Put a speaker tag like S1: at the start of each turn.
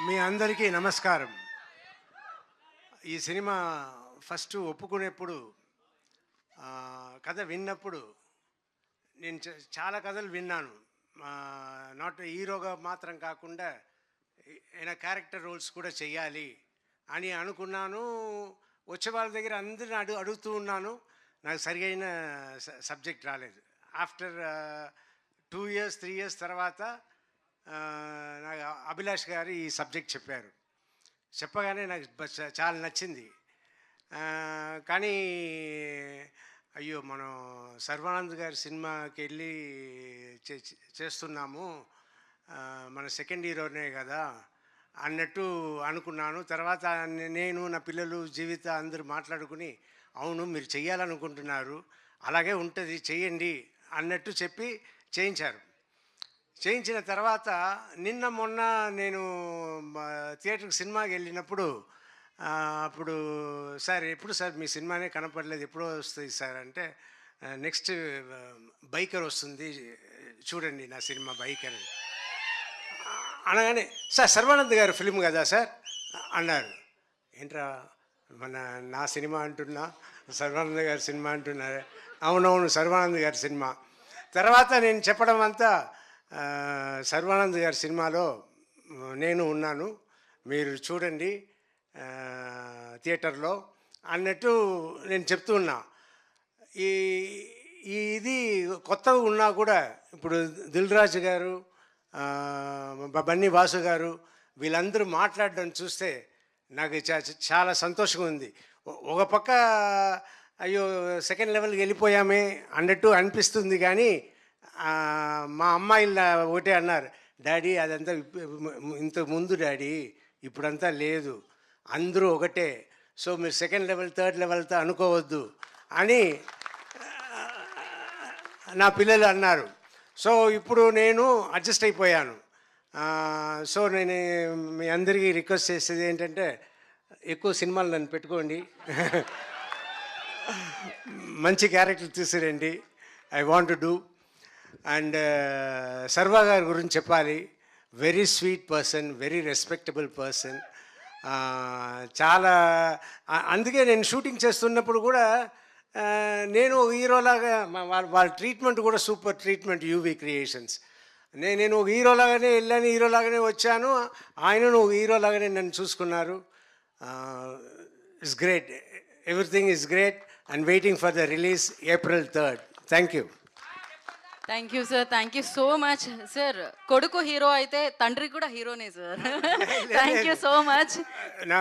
S1: మీ అందరికీ నమస్కారం. ఈ సినిమా ఫస్ట్ ఒప్పుకునేప్పుడు కథ విన్నప్పుడు నేను చాలా కథలు విన్నాను. నాట్ హీరోగా మాత్రం కాకుండా ఏదైనా క్యారెక్టర్ రోల్స్ కూడా చెయ్యాలి అని అనుకున్నాను. వచ్చే వాళ్ళ దగ్గర అందరిని అడుగుతూ ఉన్నాను. నాకు సరియైన సబ్జెక్ట్ రాలేదు. ఆఫ్టర్ 2 ఇయర్స్ 3 ఇయర్స్ తర్వాత నాకు అభిలాష్ గారు ఈ సబ్జెక్ట్ చెప్పారు. చెప్పగానే నాకు చాలా నచ్చింది. కానీ అయ్యో, మనం సర్వానంద్ గారి సినిమాకి వెళ్ళి చేస్తున్నాము, మన సెకండ్ హీరోనే కదా అన్నట్టు అనుకున్నాను. తర్వాత నేను, నా పిల్లలు, జీవిత అందరూ మాట్లాడుకుని, అవును మీరు చెయ్యాలనుకుంటున్నారు, అలాగే ఉంటుంది, చెయ్యండి అన్నట్టు చెప్పి చేయించారు. చేయించిన తర్వాత నిన్న మొన్న నేను థియేటర్కి సినిమాకి వెళ్ళినప్పుడు అప్పుడు సార్ ఎప్పుడు సార్ మీ సినిమానే కనపడలేదు, ఎప్పుడో వస్తుంది సార్ అంటే, నెక్స్ట్ బైకర్ వస్తుంది చూడండి నా సినిమా బైకర్ అనగానే, సార్ సర్వానంద్ గారు ఫిల్మ్ కదా సార్ అన్నారు. ఏంట్రా మన నా సినిమా అంటున్నా, సర్వానంద్ గారి సినిమా అంటున్నారు. అవునవును సర్వానంద్ గారి సినిమా. తర్వాత నేను చెప్పడం అంతా, సర్వానంద్ గారి సినిమాలో నేను ఉన్నాను, మీరు చూడండి థియేటర్లో అన్నట్టు నేను చెప్తూ ఉన్నా. ఈ ఇది కొత్తగా ఉన్నా కూడా ఇప్పుడు దిల్ రాజు గారు, బన్నీ వాసు గారు వీళ్ళందరూ మాట్లాడడం చూస్తే నాకు చాలా సంతోషంగా ఉంది. ఒక పక్క అయ్యో సెకండ్ లెవెల్కి వెళ్ళిపోయామే అన్నట్టు అనిపిస్తుంది. కానీ మా అమ్మాయిల ఒకటే అన్నారు, డాడీ అదంతా ఇంతకు ముందు డాడీ, ఇప్పుడంతా లేదు, అందరూ ఒకటే, సో మీరు సెకండ్ లెవెల్ థర్డ్ లెవెల్తో అనుకోవద్దు అని నా పిల్లలు అన్నారు. సో ఇప్పుడు నేను అడ్జస్ట్ అయిపోయాను. సో నేను మీ అందరికీ రిక్వెస్ట్ చేసేది ఏంటంటే, ఎక్కువ సినిమాలు నన్ను పెట్టుకోండి, మంచి క్యారెక్టర్ తీసుకురండి, I want to do. And Sarva గారి గురించి చెప్పాలి, very sweet person, very respectable person. చాలా అందుకే నేను షూటింగ్ చేస్తున్నప్పుడు కూడా నేను హీరోలాగా వాళ్ళ ట్రీట్మెంట్ కూడా సూపర్ ట్రీట్మెంట్, యూవీ క్రియేషన్స్. నేను ఒక హీరోలాగానే వెళ్ళాను, హీరోలాగానే వచ్చాను, ఆయనను ఒక హీరోలాగానే నన్ను చూసుకున్నారు. It's great, everything is great and waiting for the release April 3rd. Thank you.
S2: Thank you sir, thank you so much sir. కొడుకు హీరో అయితే తండ్రి కూడా హీరోనే సార్. Thank you so much.
S1: నా